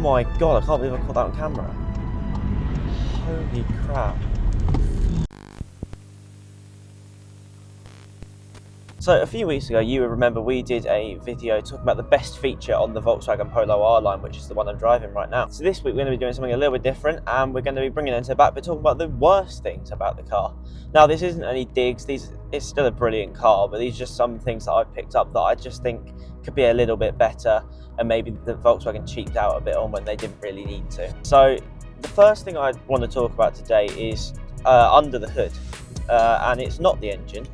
my god, I can't believe I caught that on camera. Holy crap. So a few weeks ago, you will remember we did a video talking about the best feature on the Volkswagen Polo R Line, which is the one I'm driving right now. So this week we're going to be doing something a little bit different, and we're going to be bringing Enzo back, but talking about the worst things about the car. Now this isn't any digs, it's still a brilliant car, but these are just some things that I've picked up that I just think could be a little bit better, and maybe the Volkswagen cheaped out a bit on when they didn't really need to. So the first thing I want to talk about today is under the hood, and it's not the engine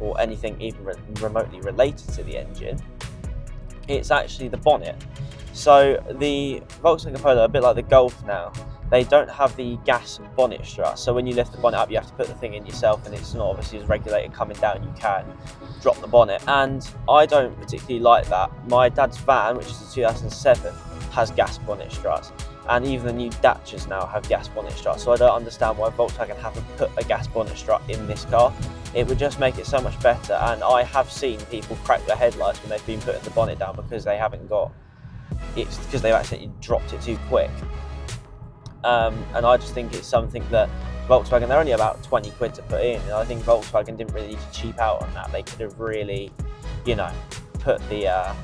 or anything even remotely related to the engine. It's actually the bonnet. So the Volkswagen Polo, a bit like the Golf now, they don't have the gas bonnet strut. So when you lift the bonnet up, you have to put the thing in yourself, and it's not obviously as regulated coming down. You can drop the bonnet, and I don't particularly like that. My dad's van, which is a 2007, has gas bonnet struts, and even the new Datchas now have gas bonnet struts. So I don't understand why Volkswagen haven't put a gas bonnet strut in this car. It would just make it so much better, and I have seen people crack their headlights when they've been putting the bonnet down because they haven't got it, because they've accidentally dropped it too quick. And I just think it's something that Volkswagen, they're only about 20 quid to put in, and I think Volkswagen didn't really need to cheap out on that. They could have really, you know, put the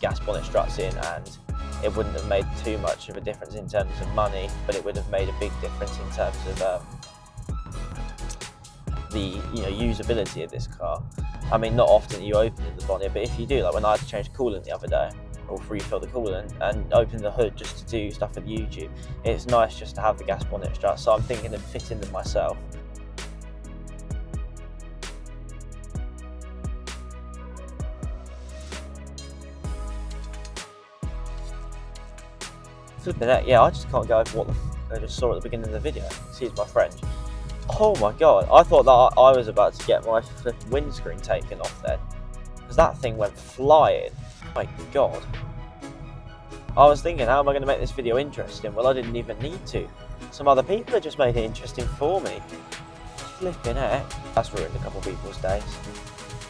gas bonnet struts in, and it wouldn't have made too much of a difference in terms of money, but it would have made a big difference in terms of the usability of this car. I mean, not often you open the bonnet, but if you do, like when I had to change coolant the other day, or refill the coolant, and open the hood just to do stuff with YouTube, it's nice just to have the gas bonnet strut. So I'm thinking of fitting them myself. Flipping heck, yeah, I just can't go over what the I just saw at the beginning of the video. Excuse my French. Oh my god, I thought that I was about to get my windscreen taken off then, because that thing went flying. My god. I was thinking, how am I going to make this video interesting? Well, I didn't even need to. Some other people have just made it interesting for me. Flipping heck. That's ruined a couple of people's days.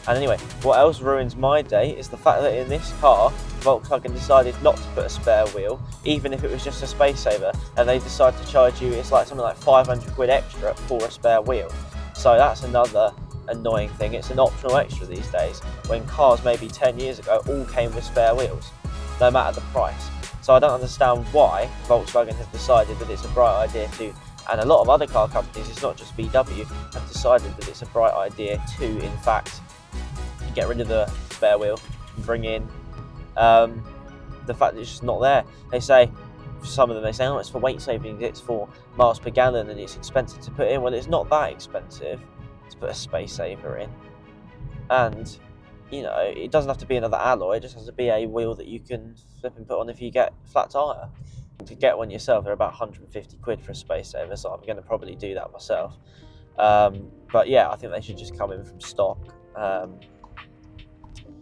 And anyway, what else ruins my day is the fact that in this car, Volkswagen decided not to put a spare wheel, even if it was just a space saver, and they decide to charge you, it's like something like 500 quid extra for a spare wheel. So that's another annoying thing. It's an optional extra these days, when cars maybe 10 years ago all came with spare wheels, no matter the price. So I don't understand why Volkswagen have decided that it's a bright idea to, and a lot of other car companies, it's not just VW, have decided that it's a bright idea to, in fact, get rid of the spare wheel and bring in the fact that it's just not there. They say, some of them, they say, oh, it's for weight savings, it's for miles per gallon, and it's expensive to put in. Well, it's not that expensive to put a space saver in. And, you know, it doesn't have to be another alloy, it just has to be a wheel that you can flip and put on if you get a flat tyre. To get one yourself, they're about 150 quid for a space saver, so I'm going to probably do that myself. But yeah, I think they should just come in from stock.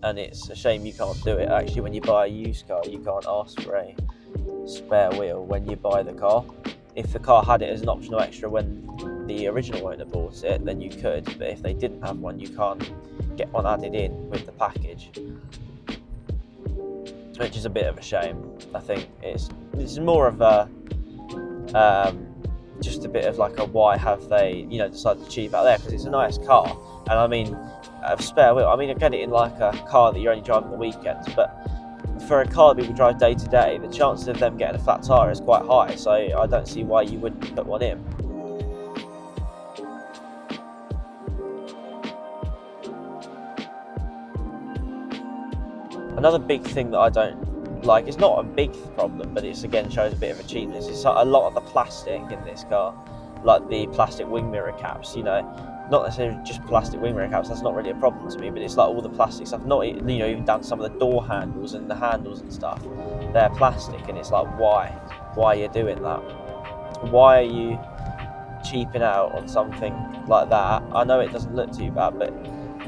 And it's a shame you can't do it. Actually, when you buy a used car, you can't ask for a spare wheel when you buy the car. If the car had it as an optional extra when the original owner bought it, then you could, but if they didn't have one, you can't get one added in with the package, which is a bit of a shame. I think it's more of a just a bit of like a why have they decided to cheap out there, because it's a nice car, and I mean, a spare wheel, I mean, I get it in like a car that you're only driving on the weekends, but for a car that people drive day to day, the chances of them getting a flat tyre is quite high, so I don't see why you wouldn't put one in. Another big thing that I don't like, it's not a big problem, but it's again shows a bit of a cheapness, is a lot of the plastic in this car, like the plastic wing mirror caps, not necessarily just plastic wing mirror caps, that's not really a problem to me, but it's like all the plastic stuff, not even down some of the door handles and the handles and stuff, they're plastic, and it's like, why are you doing that? Why are you cheaping out on something like that? I know it doesn't look too bad, but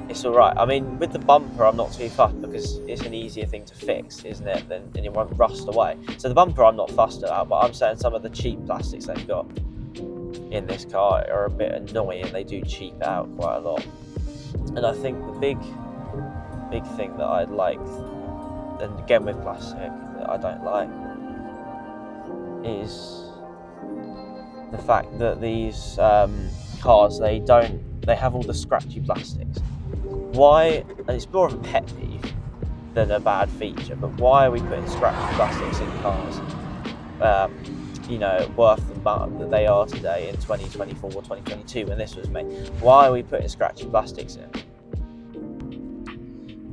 it's alright. I mean, with the bumper, I'm not too fussed because it's an easier thing to fix, isn't it? And it won't rust away. So the bumper, I'm not fussed about, but I'm saying some of the cheap plastics they've got in this car are a bit annoying. They do cheap out quite a lot. And I think the big thing that I'd like, and again with plastic, that I don't like is the fact that these cars, they have all the scratchy plastics. Why? And it's more of a pet peeve than a bad feature, but why are we putting scratchy plastics in cars? Worth the amount that they are today in 2024 or 2022 when this was made. Why are we putting scratchy plastics in?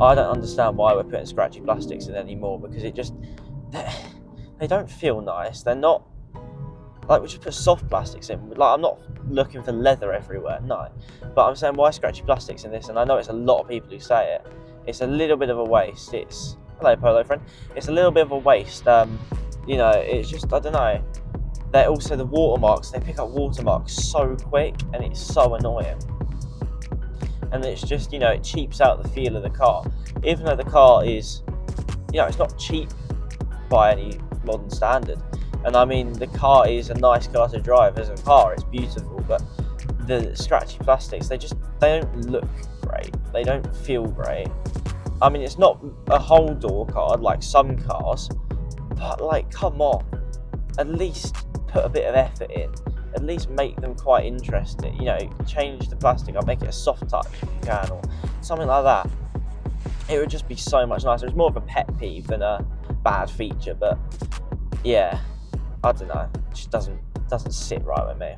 I don't understand why we're putting scratchy plastics in anymore, because they don't feel nice. They're not, like, we should put soft plastics in. Like, I'm not looking for leather everywhere, no. But I'm saying, why scratchy plastics in this? And I know it's a lot of people who say it. It's a little bit of a waste. Hello, Polo friend. It's a little bit of a waste. It's just, I don't know. They're also the watermarks. They pick up watermarks so quick, and it's so annoying. And it's just, it cheaps out the feel of the car. Even though the car is, it's not cheap by any modern standard. And I mean, the car is a nice car to drive as a car. It's beautiful, but the scratchy plastics, they don't look great. They don't feel great. I mean, it's not a whole door card like some cars, but like, come on, at least put a bit of effort in. At least make them quite interesting. Change the plastic up, make it a soft touch if you can, or something like that. It would just be so much nicer. It's more of a pet peeve than a bad feature, but yeah, I don't know. It just doesn't sit right with me.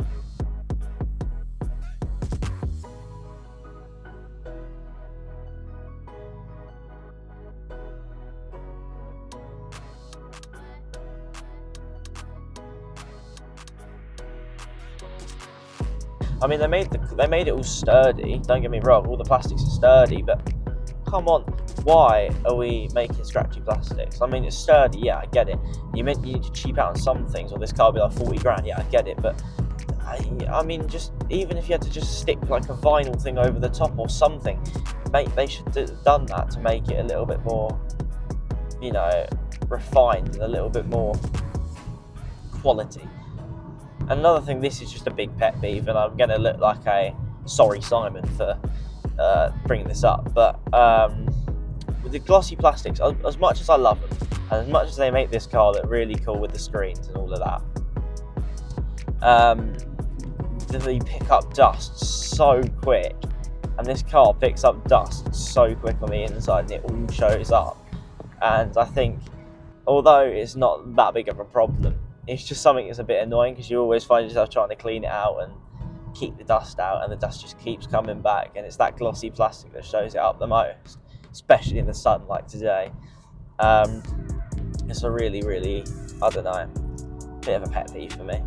I mean, they made it all sturdy. Don't get me wrong, all the plastics are sturdy, but come on, why are we making scratchy plastics? I mean, it's sturdy, yeah, I get it. You need to cheap out on some things, or this car will be like 40 grand, yeah, I get it. But I mean, just even if you had to just stick like a vinyl thing over the top or something, they should have done that to make it a little bit more, refined and a little bit more quality. Another thing, this is just a big pet peeve, and I'm going to look like a sorry Simon for bringing this up, but with the glossy plastics, as much as I love them, and as much as they make this car look really cool with the screens and all of that, they pick up dust so quick, and this car picks up dust so quick on the inside, and it all shows up. And I think, although it's not that big of a problem, it's just something that's a bit annoying, because you always find yourself trying to clean it out and keep the dust out, and the dust just keeps coming back, and it's that glossy plastic that shows it up the most, especially in the sun like today. It's a really, really, I don't know, bit of a pet peeve for me.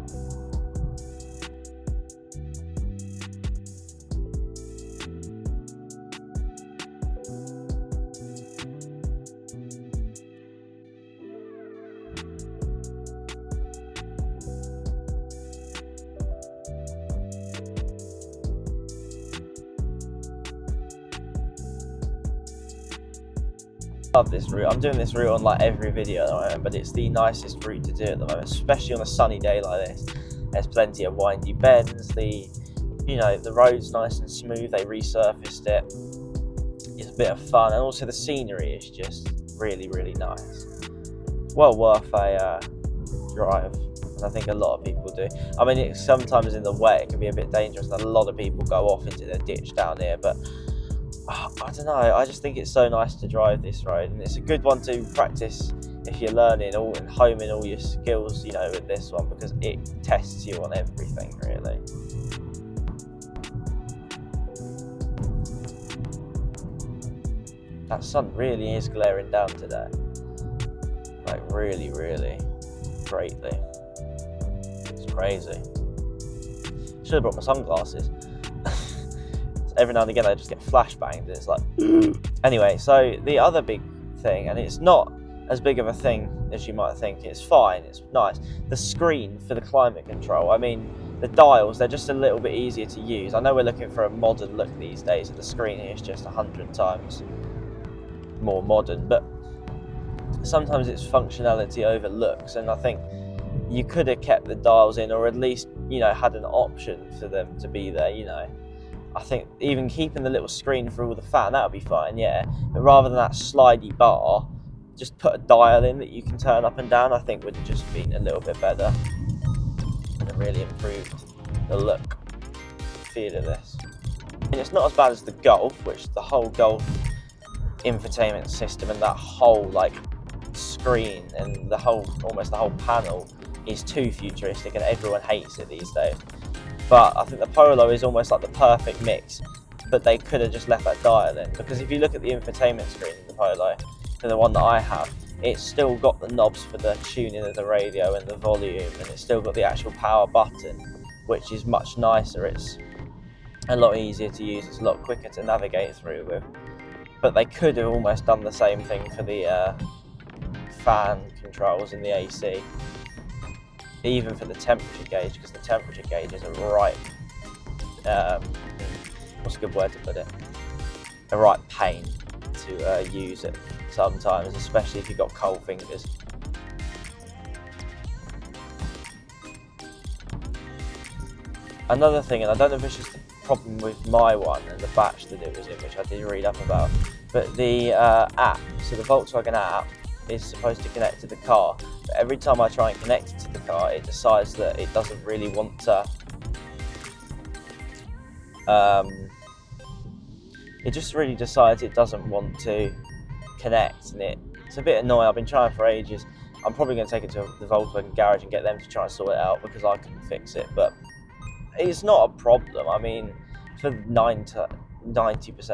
Love this route. I'm doing this route on like every video at the moment, but it's the nicest route to do at the moment, especially on a sunny day like this. There's plenty of windy bends. The road's nice and smooth. They resurfaced it. It's a bit of fun, and also the scenery is just really, really nice. Well worth a drive, and I think a lot of people do. I mean, sometimes in the wet it can be a bit dangerous, and a lot of people go off into the ditch down here, but I don't know, I just think it's so nice to drive this road, and it's a good one to practice if you're learning and homing all your skills, with this one, because it tests you on everything, really. That sun really is glaring down today, like really, really greatly. It's crazy. Should have brought my sunglasses. Every now and again I just get flashbangs, and it's like anyway, so the other big thing, and it's not as big of a thing as you might think, it's fine, it's nice, the screen for the climate control. I mean, the dials, they're just a little bit easier to use. I know we're looking for a modern look these days, and the screen here is just 100 times more modern, but sometimes its functionality overlooks, and I think you could have kept the dials in, or at least had an option for them to be there. I think even keeping the little screen for all the fan, that would be fine, yeah. But rather than that slidey bar, just put a dial in that you can turn up and down, I think would have just been a little bit better and really improved the look, feel of this. And it's not as bad as the Golf, which the whole Golf infotainment system and that whole like screen and the whole almost the whole panel is too futuristic and everyone hates it these days. But I think the Polo is almost like the perfect mix, but they could have just left that dial in, because if you look at the infotainment screen in the Polo, for the one that I have, it's still got the knobs for the tuning of the radio and the volume, and it's still got the actual power button, which is much nicer. It's a lot easier to use, it's a lot quicker to navigate through with. But they could have almost done the same thing for the fan controls in the AC, even for the temperature gauge, because the temperature gauge is a right, what's a good word to put it? A right pain to use it sometimes, especially if you've got cold fingers. Another thing, and I don't know if it's just a problem with my one and the batch that it was in, which I did read up about, but the app, so the Volkswagen app is supposed to connect to the car, but every time I try and connect it to the car, it decides that it doesn't really want to, it just really decides it doesn't want to connect, and it's a bit annoying. I've been trying for ages. I'm probably going to take it to the Volkswagen garage and get them to try and sort it out, because I couldn't fix it, but it's not a problem. I mean, for 90%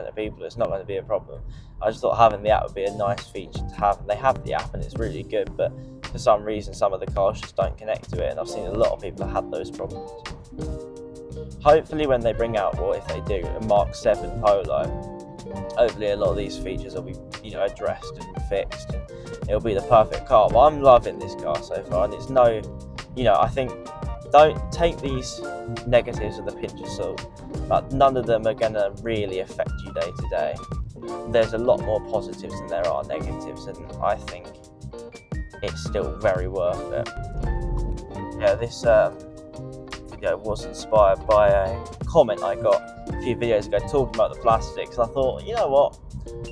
of people, it's not going to be a problem. I just thought having the app would be a nice feature to have. They have the app and it's really good, but for some reason some of the cars just don't connect to it, and I've seen a lot of people that had those problems. Hopefully when they bring out, or if they do, a Mark 7 Polo, hopefully a lot of these features will be, you know, addressed and fixed, and it'll be the perfect car. But I'm loving this car so far, and it's no, you know, I think, don't take these negatives with a pinch of salt, but none of them are going to really affect you day to day. There's a lot more positives than there are negatives, and I think it's still very worth it. Yeah, this video was inspired by a comment I got a few videos ago talking about the plastics, and I thought, you know what,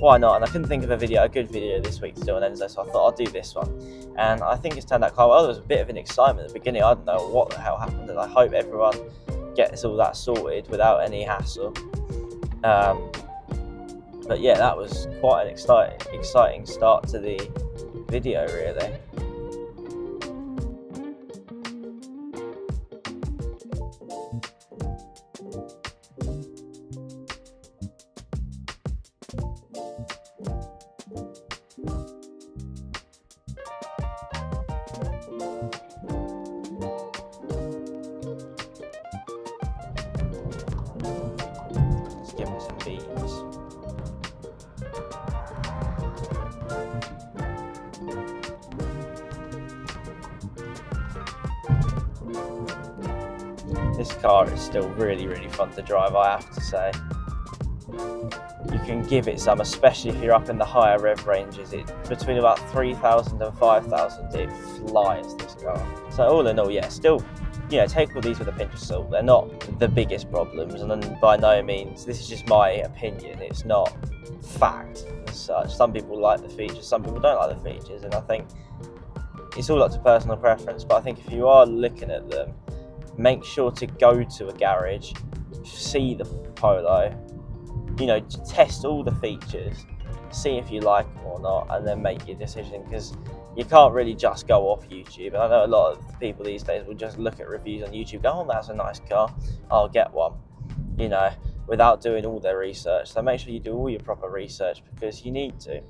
why not? And I couldn't think of a good video this week to do on Enzo, so I thought I'll do this one. And I think it's turned out quite well. There was a bit of an excitement at the beginning. I don't know what the hell happened, and I hope everyone gets all that sorted without any hassle. But yeah, that was quite an exciting start to the video, really. Let's give it some beats. This car is still really, really fun to drive, I have to say. You can give it some, especially if you're up in the higher rev ranges. Between about 3,000 and 5,000, it flies, this car. So all in all, yeah, still, you know, take all these with a pinch of salt. They're not the biggest problems, and by no means, this is just my opinion. It's not fact as such. Some people like the features, some people don't like the features, and I think it's all up to personal preference. But I think if you are looking at them, make sure to go to a garage, see the Polo, you know, test all the features, see if you like them or not, and then make your decision, because you can't really just go off YouTube. And I know a lot of people these days will just look at reviews on YouTube, go, oh, that's a nice car, I'll get one, you know, without doing all their research. So make sure you do all your proper research, because you need to.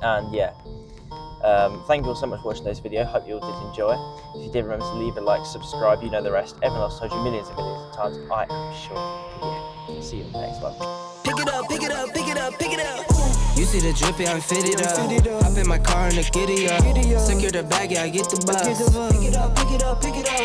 And yeah, thank you all so much for watching this video. Hope you all did enjoy. If you did, remember to leave a like, subscribe, you know the rest. Everyone else told you millions and millions of times, I am sure. Yeah, see you in the next one. Pick it up, pick it up, pick it up, pick it up. You see the drip, yeah, I'm fitted up. Hop in my car and the giddy up. Secure the bag, yeah, I get the bus. Pick it up, pick it up, pick it up.